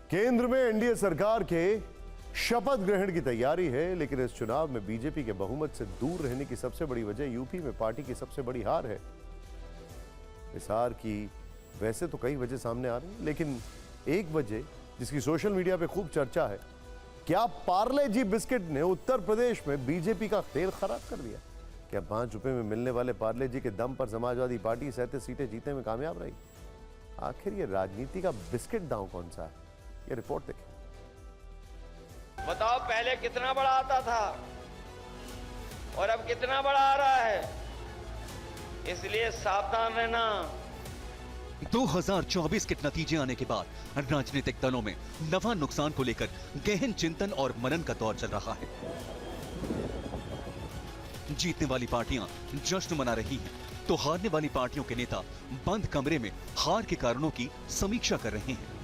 केंद्र में एनडीए सरकार के शपथ ग्रहण की तैयारी है, लेकिन इस चुनाव में बीजेपी के बहुमत से दूर रहने की सबसे बड़ी वजह यूपी में पार्टी की सबसे बड़ी हार है। इस हार की वैसे तो कई वजह सामने आ रही है, लेकिन एक वजह जिसकी सोशल मीडिया पे खूब चर्चा है, क्या पार्ले जी बिस्किट ने उत्तर प्रदेश में बीजेपी का खेल खराब कर दिया? क्या 5 रुपए में मिलने वाले पार्ले जी के दम पर समाजवादी पार्टी 37 सीटें जीतने में कामयाब रही? आखिर ये राजनीति का बिस्किट दांव कौन सा है? ये रिपोर्ट देखें। बताओ, पहले कितना बड़ा आता था और अब कितना बड़ा आ रहा है, इसलिए सावधान रहना। 2024 के नतीजे आने के बाद राजनीतिक दलों में नफा नुकसान को लेकर गहन चिंतन और मनन का दौर चल रहा है। जीतने वाली पार्टियां जश्न मना रही हैं, तो हारने वाली पार्टियों के नेता बंद कमरे में हार के कारणों की समीक्षा कर रहे हैं।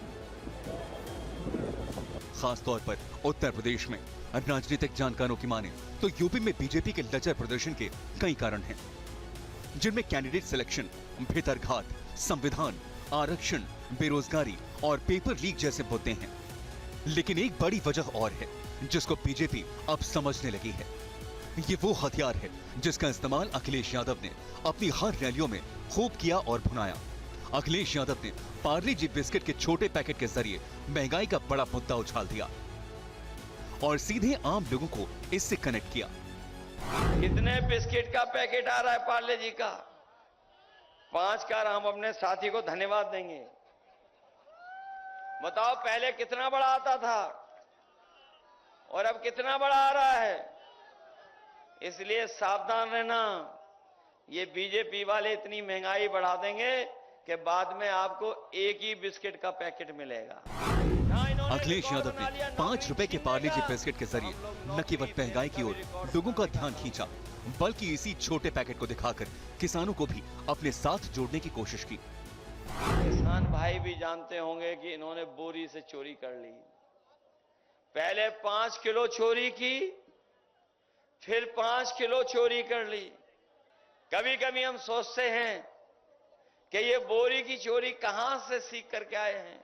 खासतौर पर उत्तर प्रदेश में राजनीतिक जानकारों की माने तो यूपी में बीजेपी के लचर प्रदर्शन के कई कारण हैं, जिनमें कैंडिडेट सिलेक्शन, भीतरघात, संविधान, आरक्षण, बेरोजगारी और पेपर लीक जैसे मुद्दे हैं। लेकिन एक बड़ी वजह और है जिसको बीजेपी अब समझने लगी है। ये वो हथियार है जिसका इस्तेमाल अखिलेश यादव ने अपनी हर रैलियों में खूब किया और भुनाया। अखिलेश यादव ने पार्ले जी बिस्किट के छोटे पैकेट के जरिए महंगाई का बड़ा मुद्दा उछाल दिया और सीधे आम लोगों को इससे कनेक्ट किया। कितने बिस्किट का पैकेट आ रहा है पार्ले जी का? 5 का। हम अपने साथी को धन्यवाद देंगे। बताओ, पहले कितना बड़ा आता था और अब कितना बड़ा आ रहा है, इसलिए सावधान रहना। ये बीजेपी वाले इतनी महंगाई बढ़ा देंगे कि बाद में आपको एक ही बिस्किट का पैकेट मिलेगा। अखिलेश यादव ने 5 रुपए के पार्ले जी बिस्किट के जरिए न केवल महंगाई की ओर लोगों का ध्यान खींचा, बल्कि इसी छोटे पैकेट को दिखाकर किसानों को भी अपने साथ जोड़ने की कोशिश की। किसान भाई भी जानते होंगे कि इन्होंने बोरी से चोरी कर ली। पहले 5 किलो चोरी की, फिर 5 किलो चोरी कर ली। कभी कभी हम सोचते हैं कि ये बोरी की चोरी कहां से सीख करके आए हैं।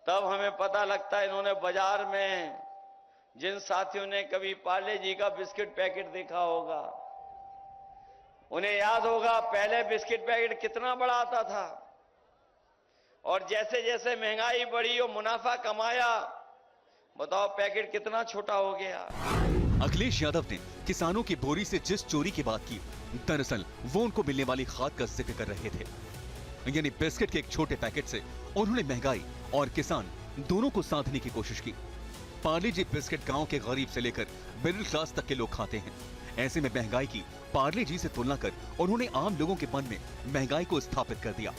तब हमें पता लगता है इन्होंने बाजार में जिन साथियों ने कभी पार्ले जी का बिस्किट पैकेट देखा होगा, उन्हें याद होगा पहले बिस्किट पैकेट कितना बड़ा आता था और जैसे जैसे महंगाई बढ़ी और मुनाफा कमाया, बताओ पैकेट कितना छोटा हो गया। अखिलेश यादव ने किसानों की बोरी से जिस चोरी की बात की, दरअसल वो उनको मिलने वाली खाद का जिक्र कर रहे थे। यानी बिस्किट के एक छोटे पैकेट से उन्होंने महंगाई और किसान दोनों को साधने की कोशिश की। पार्ले जी बिस्किट गांव के गरीब से लेकर मिडिल क्लास तक के लोग खाते हैं। ऐसे में महंगाई की पार्ले जी से तुलना कर उन्होंने आम लोगों के मन में महंगाई को स्थापित कर दिया।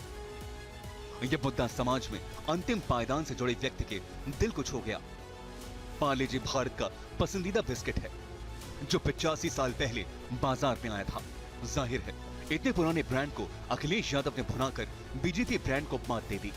यह मुद्दा समाज में अंतिम पायदान से जुड़े व्यक्ति के दिल को छू गया। पार्ले जी भारत का पसंदीदा बिस्किट है जो 85 साल पहले बाजार में आया था। जाहिर है इतने पुराने ब्रांड को अखिलेश यादव ने भुनाकर बीजेपी ब्रांड को मात दे दी।